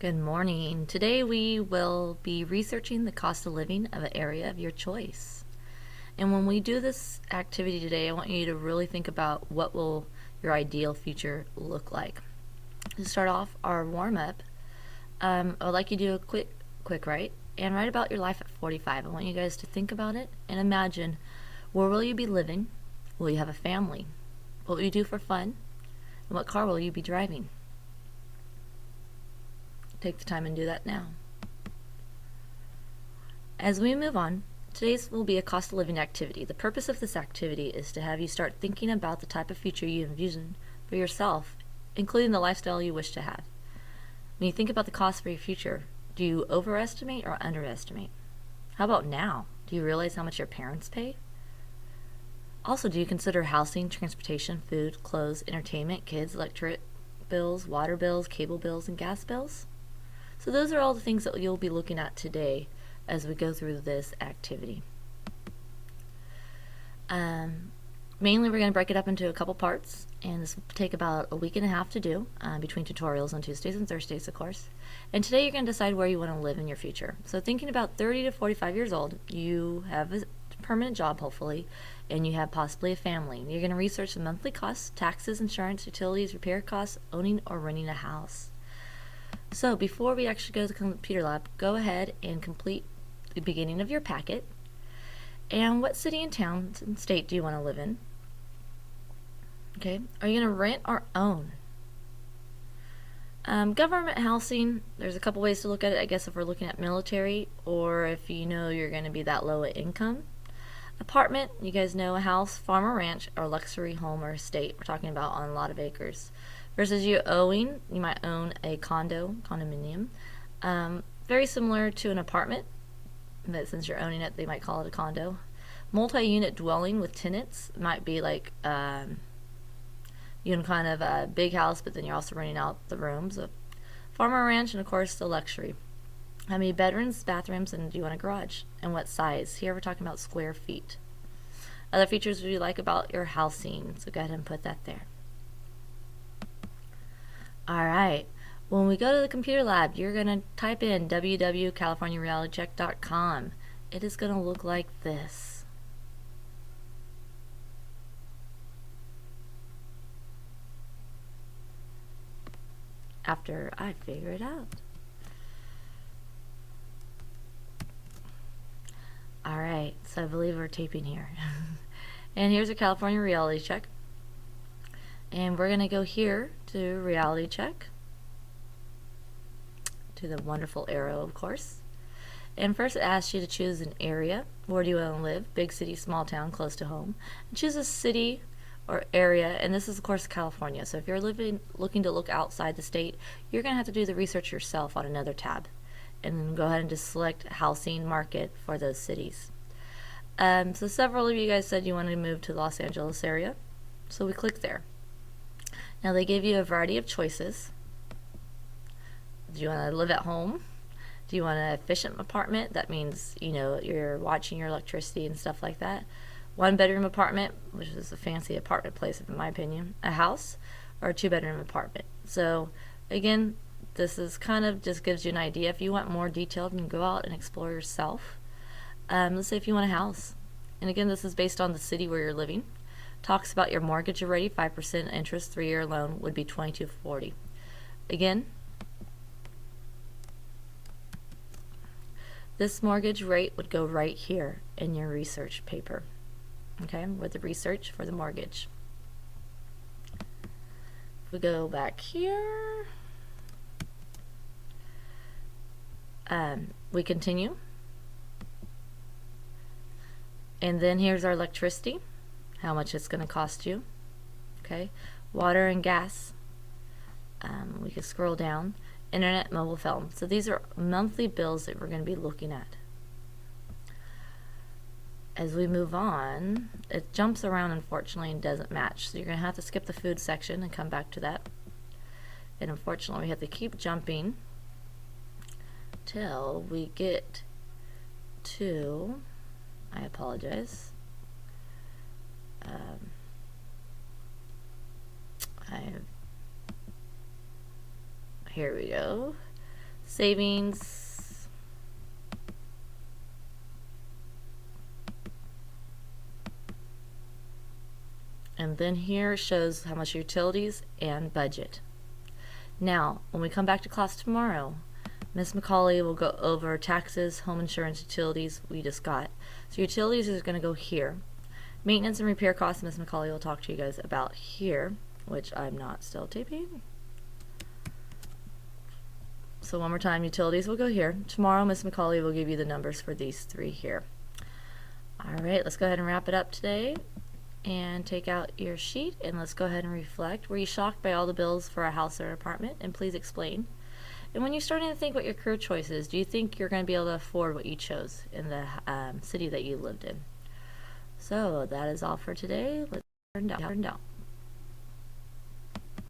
Good morning. Today we will be researching the cost of living of an area of your choice. And when we do this activity today, I want you to really think about what will your ideal future look like. To start off our warm-up, I would like you to do a quick write and write about your life at 45. I want you guys to think about it and imagine, where will you be living? Will you have a family? What will you do for fun? And what car will you be driving? Take the time and do that now. As we move on, today's will be a cost of living activity. The purpose of this activity is to have you start thinking about the type of future you envision for yourself, including the lifestyle you wish to have. When you think about the cost for your future, do you overestimate or underestimate? How about now? Do you realize how much your parents pay? Also, do you consider housing, transportation, food, clothes, entertainment, kids, electric bills, water bills, cable bills, and gas bills? So those are all the things that you'll be looking at today as we go through this activity. Mainly we're going to break it up into a couple parts, and this will take about a week and a half to do, between tutorials on Tuesdays and Thursdays, of course. And today you're going to decide where you want to live in your future. So thinking about 30 to 45 years old, you have a permanent job, hopefully, and you have possibly a family. You're going to research the monthly costs, taxes, insurance, utilities, repair costs, owning or renting a house. So before we actually go to the computer lab, go ahead and complete the beginning of your packet. And what city and town and state do you want to live in? Okay, are you going to rent or own? Government housing, there's a couple ways to look at it. I guess if we're looking at military, or if you know you're going to be that low income. Apartment, you guys know, a house, farm or ranch, or luxury home or estate. We're talking about on a lot of acres. Versus you owing, you might own a condominium. Very similar to an apartment, but since you're owning it, they might call it a condo. Multi-unit dwelling with tenants might be like you own kind of a big house, but then you're also renting out the rooms. A farm or ranch, and of course the luxury. How many bedrooms, bathrooms, and do you want a garage? And what size? Here we're talking about square feet. Other features would you like about your housing? So go ahead and put that there. Alright, when we go to the computer lab, you're going to type in www.californiarealitycheck.com. It is going to look like this. After I figure it out. Alright, so I believe we're taping here. And here's a California reality check. And we're going to go here to reality check, to the wonderful arrow, of course. And first it asks you to choose an area. Where do you want to live? Big city, small town, close to home. And choose a city or area, and this is of course California. So if you're looking to look outside the state, you're going to have to do the research yourself on another tab. And then go ahead and just select housing market for those cities. So several of you guys said you wanted to move to the Los Angeles area. So we click there. Now they give you a variety of choices. Do you want to live at home? Do you want an efficient apartment? That means, you know, you're watching your electricity and stuff like that. One bedroom apartment, which is a fancy apartment place in my opinion. A house, or a 2-bedroom apartment. So again, this is kind of just gives you an idea. If you want more detailed, you can go out and explore yourself. Let's say if you want a house. And again, this is based on the city where you're living. Talks about your mortgage already, 5% interest, 3-year loan would be $22.40. Again, this mortgage rate would go right here in your research paper, okay, with the research for the mortgage. If we go back here, we continue, and then here's our electricity, how much it's going to cost you, okay, water and gas. We can scroll down, internet, mobile phone. So these are monthly bills that we're going to be looking at. As we move on, it jumps around unfortunately and doesn't match, so you're going to have to skip the food section and come back to that. And unfortunately we have to keep jumping till we get to, I apologize, here we go. savings, and then here shows how much utilities and budget. Now, when we come back to class tomorrow, Miss McCauley will go over taxes, home insurance, utilities we just got. So utilities is going to go here. Maintenance and repair costs, Miss McCauley will talk to you guys about here, which I'm not still taping. So one more time, utilities will go here. Tomorrow, Miss McCauley will give you the numbers for these three here. All right, let's go ahead and wrap it up today. And take out your sheet and let's go ahead and reflect. Were you shocked by all the bills for a house or apartment? And please explain. And when you're starting to think what your career choice is, do you think you're going to be able to afford what you chose in the city that you lived in? So that is all for today. Let's turn down.